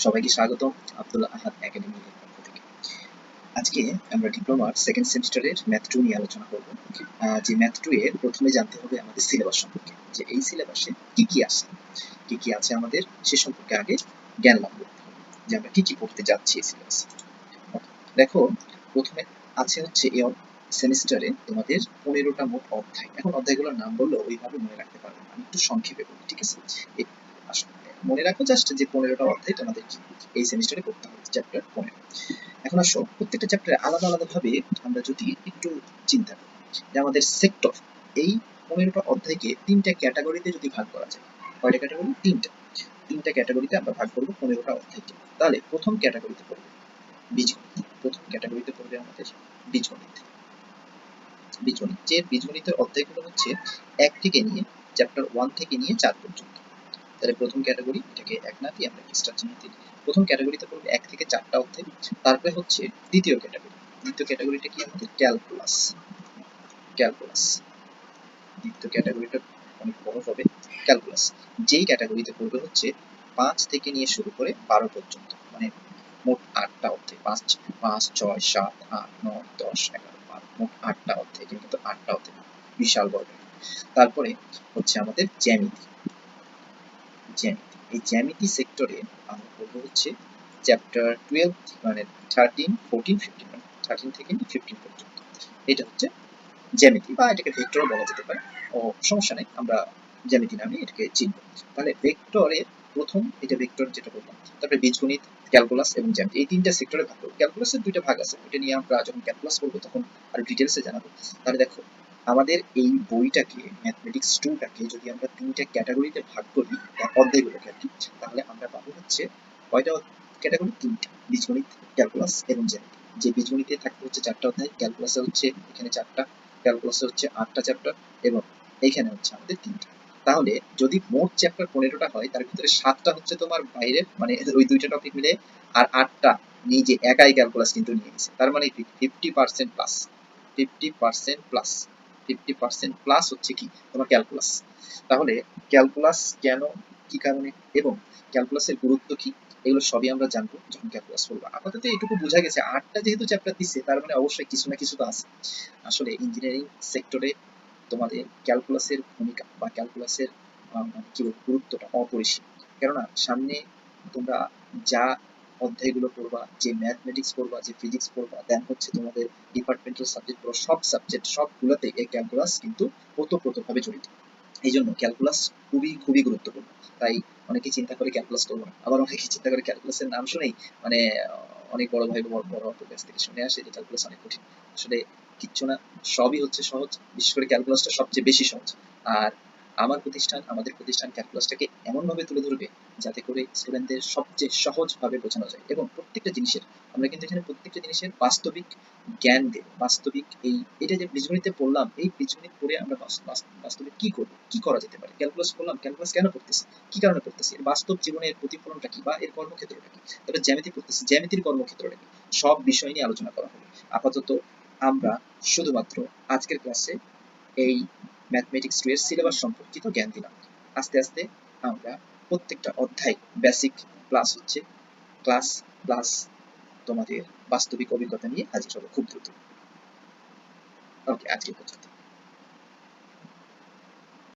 সবাইকে স্বাগতম আব্দুল আহাদ একাডেমির পক্ষ থেকে। আজকে আমরা ডিপ্লোমার সেকেন্ড সেমিস্টারের ম্যাথ 2 নিয়ে আলোচনা করব। যে ম্যাথ 2 এর প্রথমে জানতে হবে আমাদের সিলেবাস সম্পর্কে, যে এই সিলেবাসে কি আছে আমাদের সে সম্পর্কে আগে জ্ঞান লাভ করতে হবে, যে আমরা কি পড়তে যাচ্ছি এই সিলেবাসে। দেখো, প্রথমে আছে হচ্ছে এই সেমিস্টারে তোমাদের 15টা মোট অধ্যায়। এখন অধ্যায়গুলোর নাম বললেও ওইভাবে মনে রাখতে পারবে না, আমি একটু সংক্ষেপে বলি, ঠিক আছে? মনে রাখো জাস্ট যে 15টা অধ্যায় তোমাদের কি এই সেমিস্টারে পড়তে হবে, চ্যাপ্টার 15। এখন আসো, প্রত্যেকটা চ্যাপ্টারে আলাদা আলাদা ভাবে আমরা যদি একটু চিন্তা করি, যে আমাদের সেক্টর, এই 15টা অধ্যায়কে 3টা ক্যাটাগরিতে যদি ভাগ করা যায়। কয়টা ক্যাটাগরি? 3টা ক্যাটাগরিতে আমরা ভাগ করবো 15টা অধ্যায়কে। তাহলে প্রথম ক্যাটাগরিতে পড়বে বীজগণিত। প্রথম ক্যাটাগরিতে পড়বে আমাদের বীজগণিত। যে বীজগণিতের অধ্যায়গুলো হচ্ছে 1 থেকে নিয়ে চ্যাপ্টার 1 থেকে নিয়ে 4 পর্যন্ত। তাহলে প্রথম ক্যাটাগরি, এটাকে 1 না দিয়ে আমরা স্টার চিহ্ন দিই। প্রথম ক্যাটাগরিতে পড়বে 1 থেকে 4টা অধ্যায়। তারপরে হচ্ছে দ্বিতীয় ক্যাটাগরিটা কি আমাদের? ক্যালকুলাস। দ্বিতীয় ক্যাটাগরিটা অনেক বড় হবে, ক্যালকুলাস। যেই ক্যাটাগরিতে পড়বে হচ্ছে 5 থেকে নিয়ে শুরু করে 12 পর্যন্ত, মানে মোট 8টা অধ্যায়। 5, 6, 7, 8, 9, 10, 11, 12, মোট 8টা অধ্যায়, কিন্তু 8টা অধ্যায় বিশাল বড়। তারপরে হচ্ছে আমাদের জ্যামিতি। এই জ্যামিতি সেক্টরে আমরা পড়বো হচ্ছে চ্যাপ্টার 12, মানে 13, 14, 15, মানে 13 থেকে 15 পর্যন্ত। এটা হচ্ছে জ্যামিতি, বা এটাকে ভেক্টরও বলা যেতে পারে। ও সমস্যা নেই, আমরা জ্যামিতি নামে এটাকে চিনব। তাহলে ভেক্টরের প্রথম, এটা ভেক্টর যেটা বললাম। তারপরে বীজগণিত, ক্যালকুলাস এবং জ্যামিতি, এই 3টা সেক্টরে ভাগ করব। ক্যালকুলাসের 2টা ভাগ আছে, ওটা নিয়ে আমরা যখন ক্যালকুলাস করবো তখন আরো ডিটেলসে জানাবো। তাহলে দেখো, আমাদের এই বইটাকে, ম্যাথমেটিক্স 2টাকে যদি আমরা 3টা ক্যাটাগরিতে ভাগ করি, অধ্যায়গুলোকে আর কি, তাহলে আমরা পাবো হচ্ছে কয়টা ক্যাটাগরি? 3টা, বীজগণিত, ক্যালকুলাস এবং জ্যামিতি। যে বীজগণিতে থাকবে হচ্ছে 4টা অধ্যায়, ক্যালকুলাসে হচ্ছে এখানে 4টা, ক্যালকুলাসে হচ্ছে 8টা চ্যাপ্টার, এবং এইখানে হচ্ছে আমাদের 3টা। তাহলে যদি মোট চ্যাপ্টার 15টা হয়, তার ভিতরে 7টা হচ্ছে তোমার বাইরের, মানে ওই 2টা টপিক মিলে, আর 8টা নিজে একাই ক্যালকুলাস কিন্তু নিয়ে নিছে। তার মানে 50% প্লাস, 50% প্লাস, 50% প্লাস হচ্ছে কি তোমার ক্যালকুলাস। তাহলে ক্যালকুলাস কেন, কি কারণে, এবং ক্যালকুলাসের গুরুত্ব কি, এগুলো সবই আমরা জানবো যখন ক্যালকুলাস করবো। আপাতত এইটুকু বোঝা গেছে, 8টা যেহেতু চ্যাপ্টার দিচ্ছে, তার মানে অবশ্যই কিছু না কিছু তো আছে। আসলে ইঞ্জিনিয়ারিং সেক্টরে তোমাদের ক্যালকুলাসের ভূমিকা বা ক্যালকুলাসের কি বলবো, গুরুত্বটা অপরিসীম। কেননা সামনে তোমরা যা অধ্যায়গুলো পড়বা, যে ম্যাথমেটিক্স পড়বা, যে ফিজিক্স পড়বা, দেন হচ্ছে তোমাদের ডিপার্টমেন্টাল সাবজেক্ট পড়ো, সব সাবজেক্ট সবগুলোতে এই ক্যালকুলাস কিন্তু ওতপ্রোতভাবে জড়িত। এই জন্য ক্যালকুলাস খুবই খুবই গুরুত্বপূর্ণ। তাই অনেকে চিন্তা করে ক্যালকুলাস করবো না, আবার অনেকে চিন্তা করে ক্যালকুলাসের নাম শুনেই মানে অনেক বড় ভাই বড় অঙ্কের কাছ থেকে শুনে আসে যে ক্যালকুলাস অনেক কঠিন। আসলে কিচ্ছু না, সবই হচ্ছে সহজ। বিশেষ করে ক্যালকুলাসটা সবচেয়ে বেশি সহজ। আর আমাদের প্রতিষ্ঠান ক্যালকুলাসটাকে এমনভাবে তুলে ধরবে যাতে করে স্টুডেন্টদের সবচেয়ে সহজভাবে বোঝানো যায়, এবং প্রত্যেকটা জিনিসের, আমরা কিন্তু এখানে প্রত্যেকটা জিনিসের বাস্তবিক জ্ঞান দেব। বাস্তবিক এটা যে বীজগণিতে পড়লাম, এই বীজগণিত পড়ে আমরা বাস্তবে কি করব, কি করা যেতে পারে। ক্যালকুলাস করলাম, ক্যালকুলাস কেন পড়তেছি, কি কারণে পড়তেছি, এর বাস্তব জীবনে এর প্রতিফলনটা কি, বা এর কর্মক্ষেত্রটা কি। তারপরে জ্যামিতি পড়তেছি, জ্যামিতির কর্মক্ষেত্রটা কি, সব বিষয় নিয়ে আলোচনা করা হবে। আপাতত আমরা শুধুমাত্র আজকের ক্লাসে এই ম্যাথমেটিক্স 2 এর সিলেবাস সম্পর্কিত জ্ঞান দিলাম। আস্তে আস্তে আমরা প্রত্যেকটা অধ্যায় বেসিক প্লাস হচ্ছে ক্লাস প্লাস তোমাদের বাস্তবিক অভিজ্ঞতা নিয়ে হাজির হবো খুব দ্রুত। ওকে, আজকে পর্যন্ত।